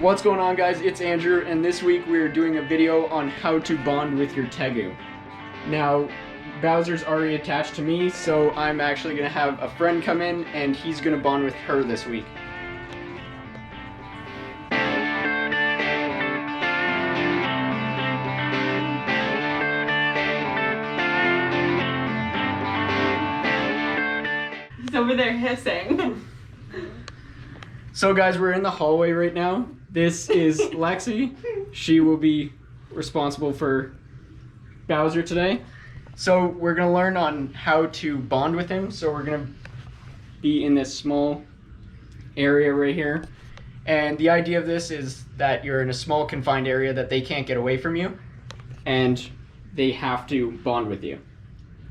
What's going on, guys? It's Andrew, and this week we're doing a video on how to bond with your Tegu. Now, Bowser's already attached to me, so I'm actually going to have a friend come in and he's going to bond with her this week. He's over there hissing. So guys, we're in the hallway right now. This is Lexi. She will be responsible for Bowser today. So we're gonna learn on how to bond with him. So we're gonna be in this small area right here. And the idea of this is that you're in a small confined area that they can't get away from you and they have to bond with you.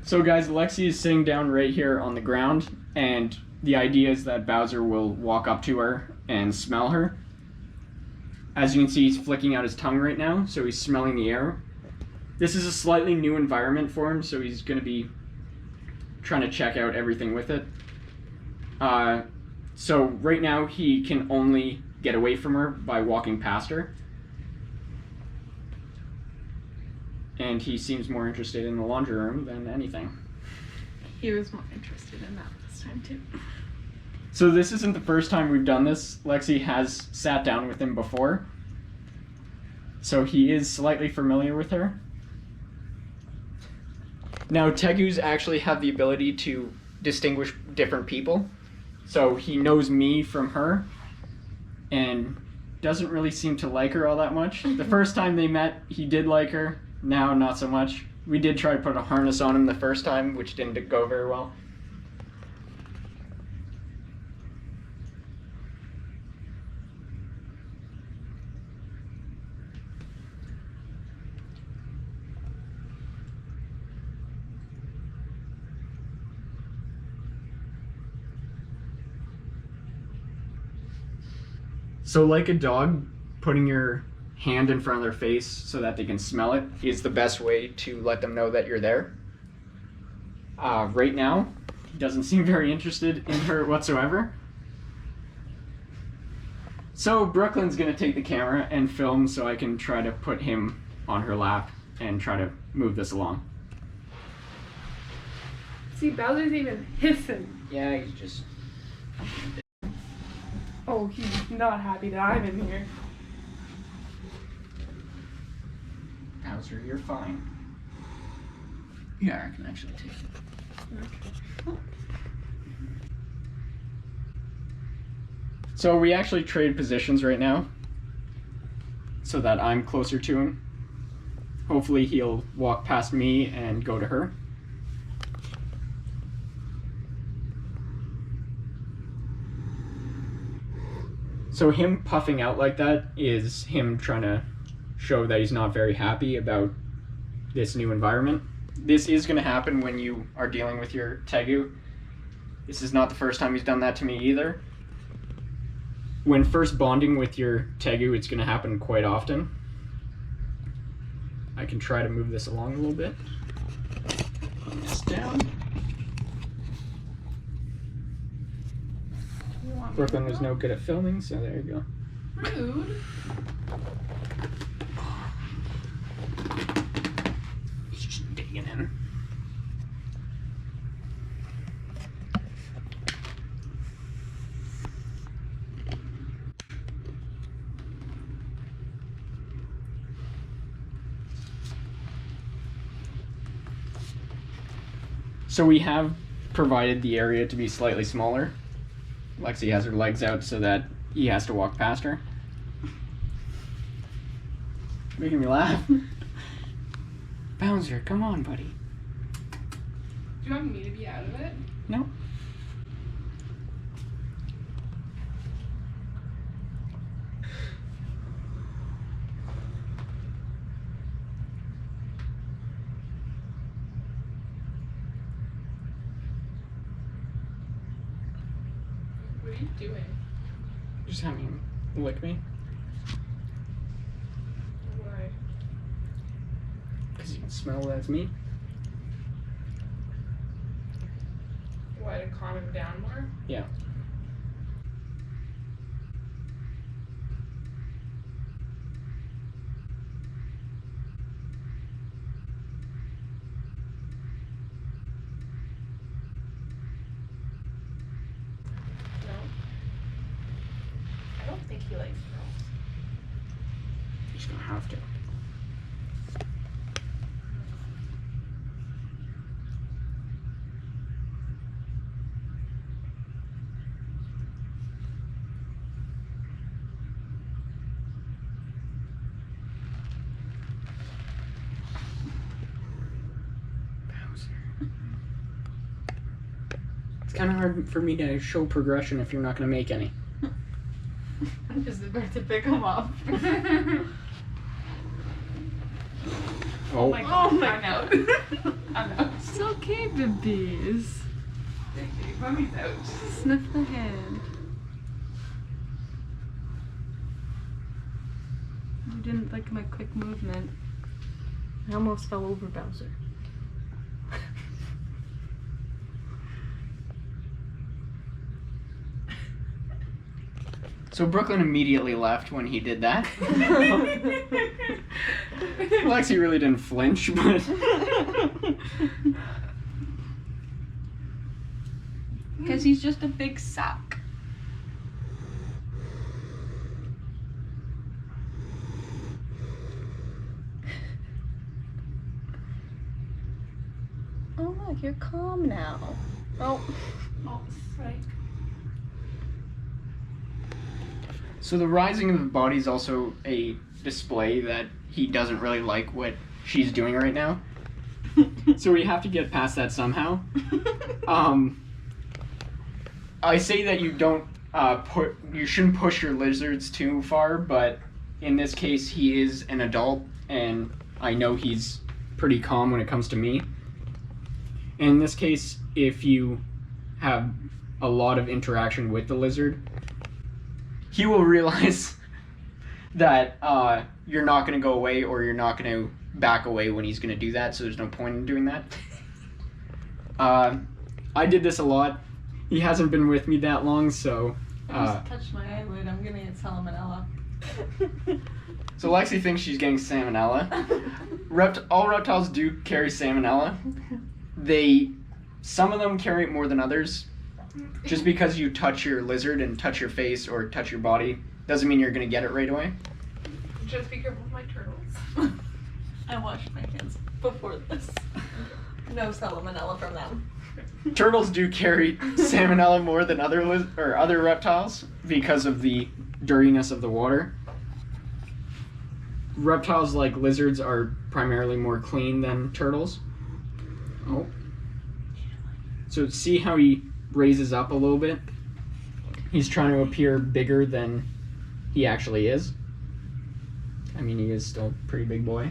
So guys, Lexi is sitting down right here on the ground, and the idea is that Bowser will walk up to her and smell her. As you can see, he's flicking out his tongue right now, so he's smelling the air. This is a slightly new environment for him, so he's going to be trying to check out everything with it. So right now, he can only get away from her by walking past her. And he seems more interested in the laundry room than anything. He was more interested in that this time too. So this isn't the first time we've done this. Lexi has sat down with him before, so he is slightly familiar with her. Now, Tegus actually have the ability to distinguish different people, so he knows me from her and doesn't really seem to like her all that much. The first time they met, he did like her. Now, not so much. We did try to put a harness on him the first time, which didn't go very well. So like a dog, putting your hand in front of their face so that they can smell it is the best way to let them know that you're there. Right now, he doesn't seem very interested in her whatsoever. So Brooklyn's gonna take the camera and film so I can try to put him on her lap and try to move this along. See, Bowser's even hissing. Yeah, he's just... Oh, he's not happy that I'm in here. Bowser, you're fine. Yeah, I can actually take it. Okay. So we actually trade positions right now so that I'm closer to him. Hopefully he'll walk past me and go to her. So him puffing out like that is him trying to show that he's not very happy about this new environment. This is going to happen when you are dealing with your Tegu. This is not the first time he's done that to me either. When first bonding with your Tegu, it's going to happen quite often. I can try to move this along a little bit. Put this down. Brooklyn was no good at filming, so there you go. Rude. He's just digging in. So we have provided the area to be slightly smaller. Lexi has her legs out so that he has to walk past her. Making me laugh. Bowser, come on, buddy. Do you want me to be out of it? No. What are you doing? Just having him lick me. Why? Because you can smell that's me. Why, to calm him down more? Yeah. think he likes girls. He's gonna have to. It's kind of hard for me to show progression if you're not going to make any. I'm just about to pick him up. Oh my god. Oh my I'm out. I'm out. It's okay, babies. Mommy's out. Sniff the head. You didn't like my quick movement. I almost fell over Bowser. So Brooklyn immediately left when he did that. Lexi really didn't flinch, but Because he's just a big sock. Oh look, you're calm now. Oh. Oh, right. so the rising of the body is also a display that he doesn't really like what she's doing right now. So we have to get past that somehow. I say that you don't you shouldn't push your lizards too far, but in this case he is an adult and I know he's pretty calm when it comes to me. In this case, if you have a lot of interaction with the lizard, he will realize that you're not going to go away or you're not going to back away when he's going to do that, so there's no point in doing that. I did this a lot. He hasn't been with me that long, so... I just touched my eyelid. I'm gonna get salmonella. So Lexi thinks she's getting salmonella. All reptiles do carry salmonella. Some of them carry it more than others. Just because you touch your lizard and touch your face or touch your body doesn't mean you're going to get it right away. Just be careful with my turtles. I washed my hands before this. No salmonella from them. Turtles do carry salmonella more than other reptiles because of the dirtiness of the water. Reptiles like lizards are primarily more clean than turtles. Oh. So see how he raises up a little bit? He's trying to appear bigger than he actually is. I mean, he is still a pretty big boy.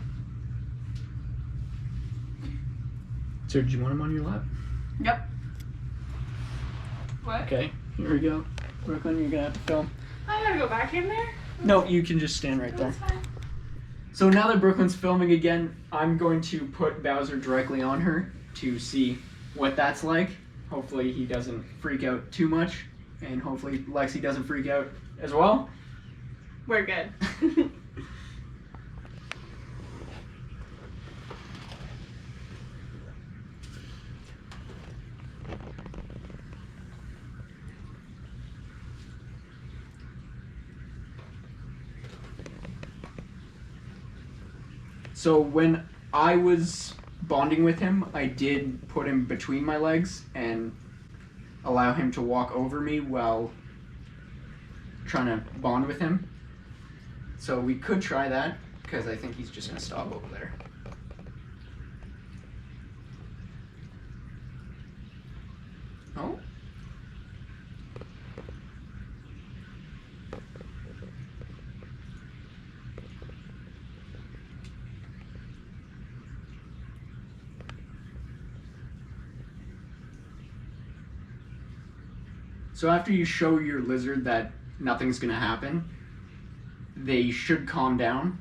So did you want him on your lap? Yep. What? Okay, here we go. Brooklyn, you're gonna have to film. I gotta go back in there? No, you can just stand right there. That's fine. So now that Brooklyn's filming again, I'm going to put Bowser directly on her to see what that's like. Hopefully he doesn't freak out too much, and hopefully Lexi doesn't freak out as well. We're good. So when I was bonding with him, I did put him between my legs and allow him to walk over me while trying to bond with him. So we could try that, because I think he's just going to stop over there. Oh. So after you show your lizard that nothing's gonna happen, they should calm down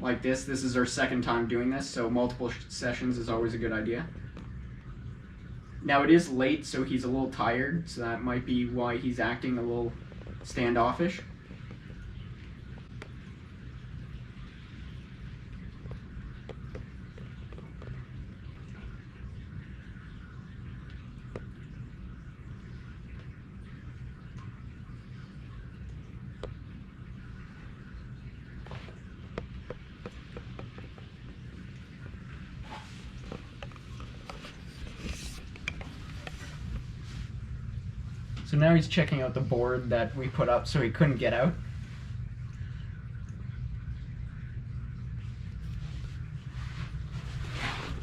like this. This is our second time doing this, so multiple sessions is always a good idea. Now it is late, so he's a little tired, so that might be why he's acting a little standoffish. So now he's checking out the board that we put up so he couldn't get out.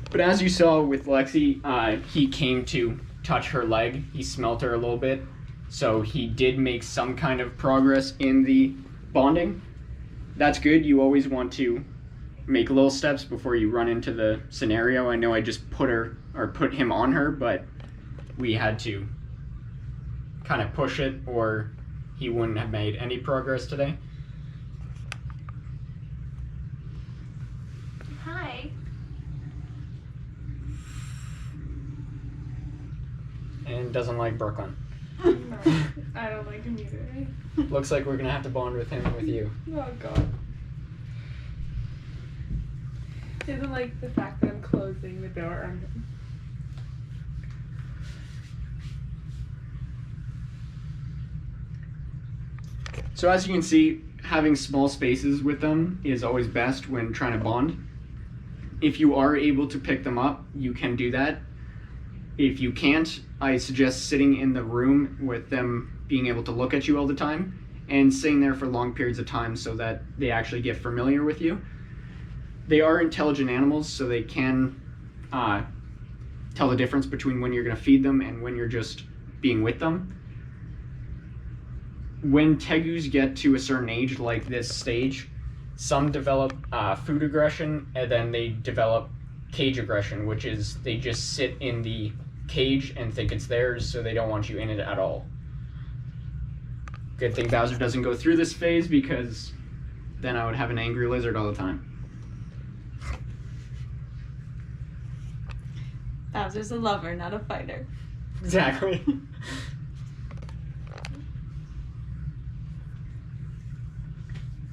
But as you saw with Lexi, he came to touch her leg. He smelt her a little bit. So he did make some kind of progress in the bonding. That's good. You always want to make little steps before you run into the scenario. I know I just put him on her, but we had to kind of push it or he wouldn't have made any progress today. Hi. And doesn't like Brooklyn. I don't like him either. Looks like we're gonna have to bond with him with you. Oh god. He doesn't like the fact that I'm closing the door on him. So as you can see, having small spaces with them is always best when trying to bond. If you are able to pick them up, you can do that. If you can't, I suggest sitting in the room with them being able to look at you all the time and sitting there for long periods of time so that they actually get familiar with you. They are intelligent animals, so they can tell the difference between when you're going to feed them and when you're just being with them. When Tegus get to a certain age, like this stage, some develop food aggression, and then they develop cage aggression, which is they just sit in the cage and think it's theirs, so they don't want you in it at all. Good thing Bowser doesn't go through this phase, because then I would have an angry lizard all the time. Bowser's a lover, not a fighter. Exactly.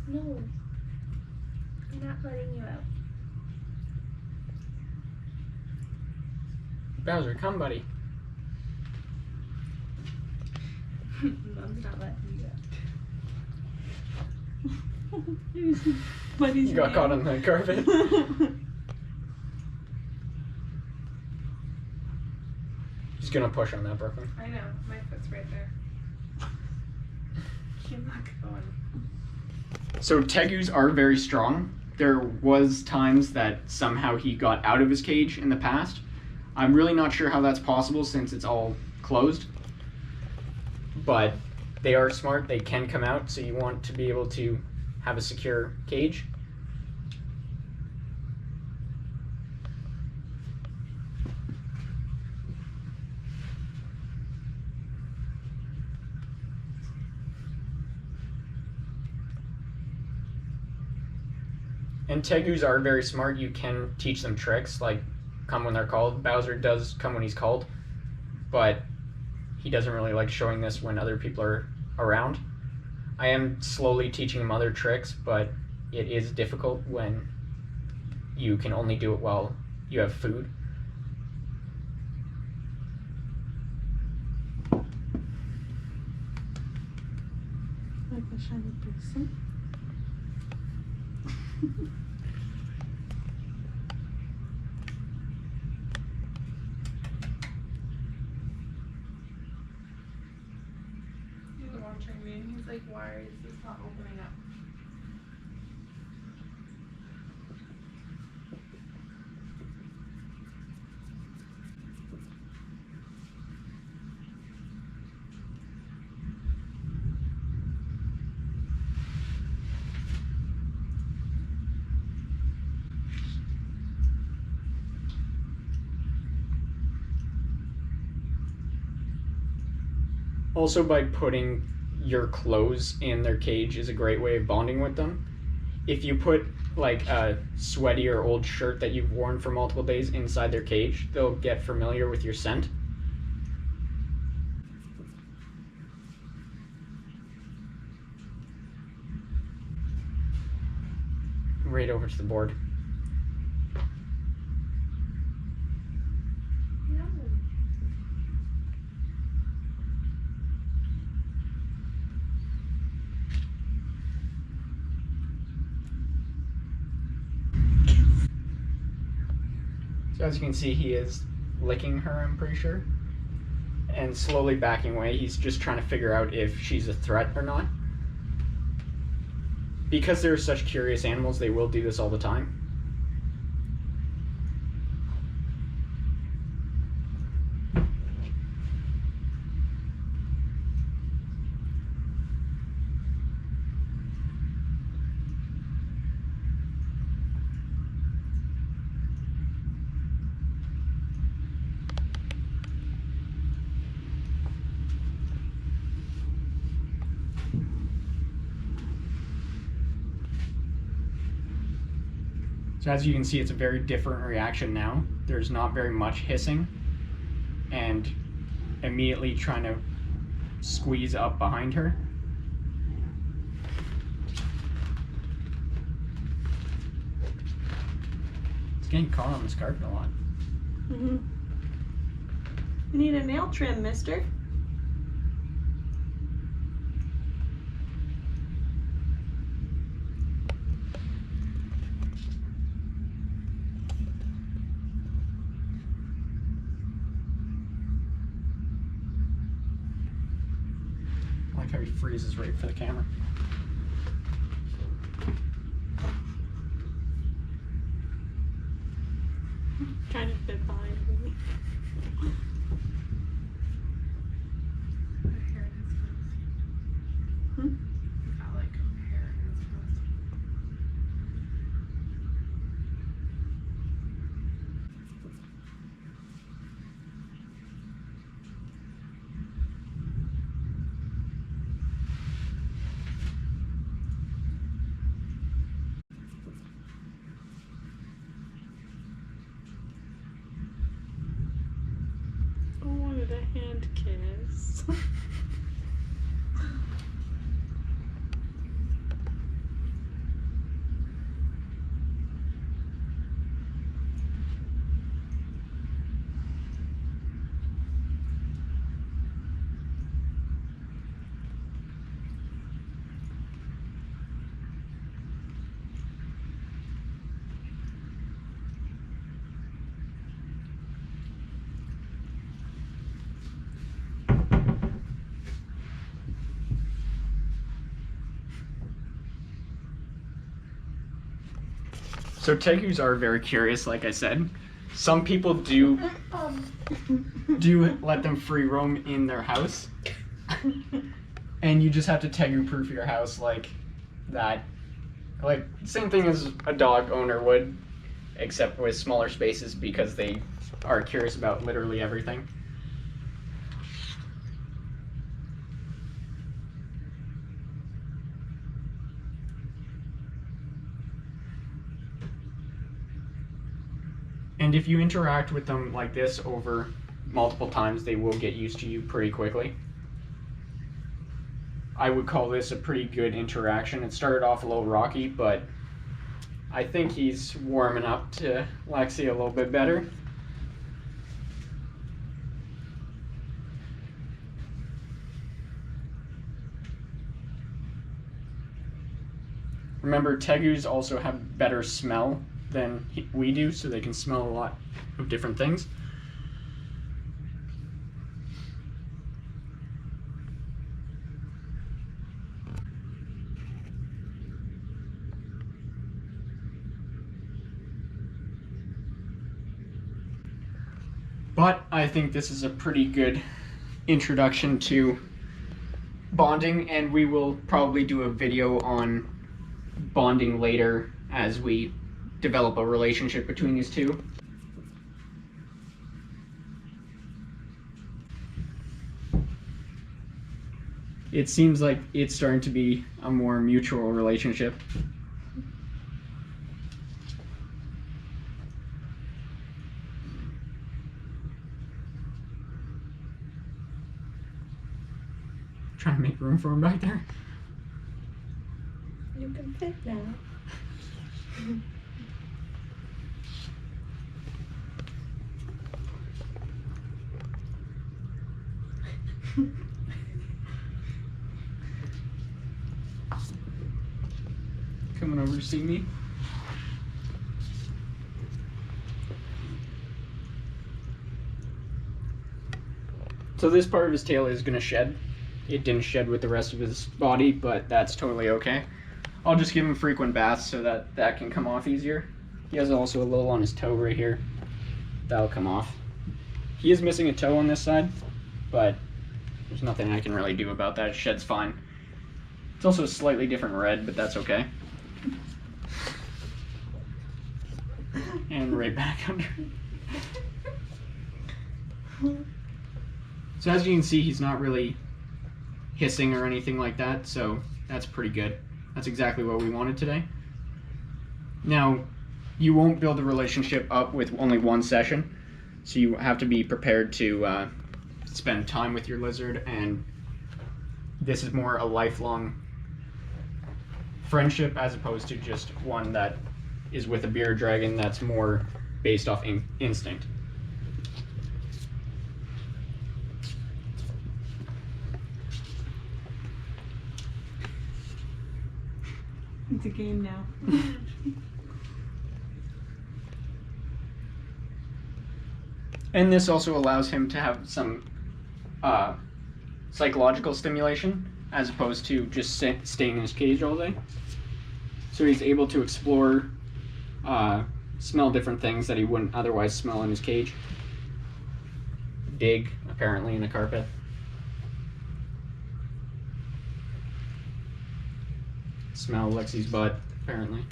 No. I'm not letting you out. Bowser, come, buddy. Mom's not letting you out. Buddy's You got caught on the carpet. He's gonna push on that, Brooklyn. I know, my foot's right there. She's not going. So Tegus are very strong. There was times that somehow he got out of his cage in the past. I'm really not sure how that's possible since it's all closed. But they are smart, they can come out, so you want to be able to have a secure cage. And Tegus are very smart. You can teach them tricks, like come when they're called. Bowser does come when he's called, but he doesn't really like showing this when other people are around. I am slowly teaching him other tricks, but it is difficult when you can only do it while you have food. Like a shiny person. He's watching me and he's like, why is this not opening up? Also, by putting your clothes in their cage is a great way of bonding with them. If you put like a sweaty or old shirt that you've worn for multiple days inside their cage, they'll get familiar with your scent. Right over to the board. No. So as you can see, he is licking her, I'm pretty sure. and slowly backing away. He's just trying to figure out if she's a threat or not. Because they're such curious animals, they will do this all the time. So as you can see, it's a very different reaction now. There's not very much hissing and immediately trying to squeeze up behind her. It's getting caught on this carpet a lot. Mm-hmm. You need a nail trim, mister. I like how he freezes right for the camera. Trying to fit behind me. Hmm? I like hair and it's I wanted a hand kiss. So Tegus are very curious, like I said. Some people do let them free roam in their house. And you just have to Tegu proof your house like that. Like, same thing as a dog owner would, except with smaller spaces because they are curious about literally everything. And if you interact with them like this over multiple times, they will get used to you pretty quickly. I would call this a pretty good interaction. It started off a little rocky, but I think he's warming up to Lexi a little bit better. Remember, Tegus also have better smell than we do, so they can smell a lot of different things. But I think this is a pretty good introduction to bonding, and we will probably do a video on bonding later as we develop a relationship between these two. It seems like it's starting to be a more mutual relationship. Trying to make room for him back there. You can fit now. Coming over to see me. So this part of his tail is gonna shed. It didn't shed with the rest of his body, but that's totally okay. I'll just give him frequent baths so that that can come off easier. He has also a little on his toe right here. That'll come off. He is missing a toe on this side, but there's nothing I can really do about that. It sheds fine. It's also a slightly different red, but that's okay. And right back under. So as you can see, he's not really hissing or anything like that, so that's pretty good. That's exactly what we wanted today. Now, you won't build a relationship up with only one session, so you have to be prepared to spend time with your lizard, and this is more a lifelong friendship as opposed to just one that is with a bearded dragon that's more based off instinct. It's a game now. And this also allows him to have some psychological stimulation as opposed to just staying in his cage all day. So he's able to explore, smell different things that he wouldn't otherwise smell in his cage. Dig, apparently, in the carpet. Smell Lexi's butt, apparently.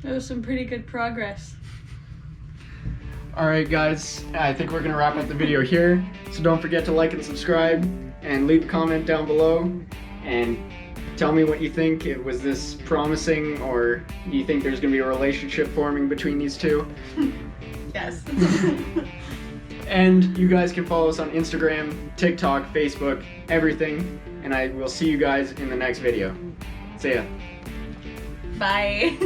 That was some pretty good progress. Alright guys, I think we're going to wrap up the video here. So don't forget to like and subscribe, and leave a comment down below, and tell me what you think. Was this promising, or do you think there's going to be a relationship forming between these two? Yes. And you guys can follow us on Instagram, TikTok, Facebook, everything, and I will see you guys in the next video. See ya. Bye.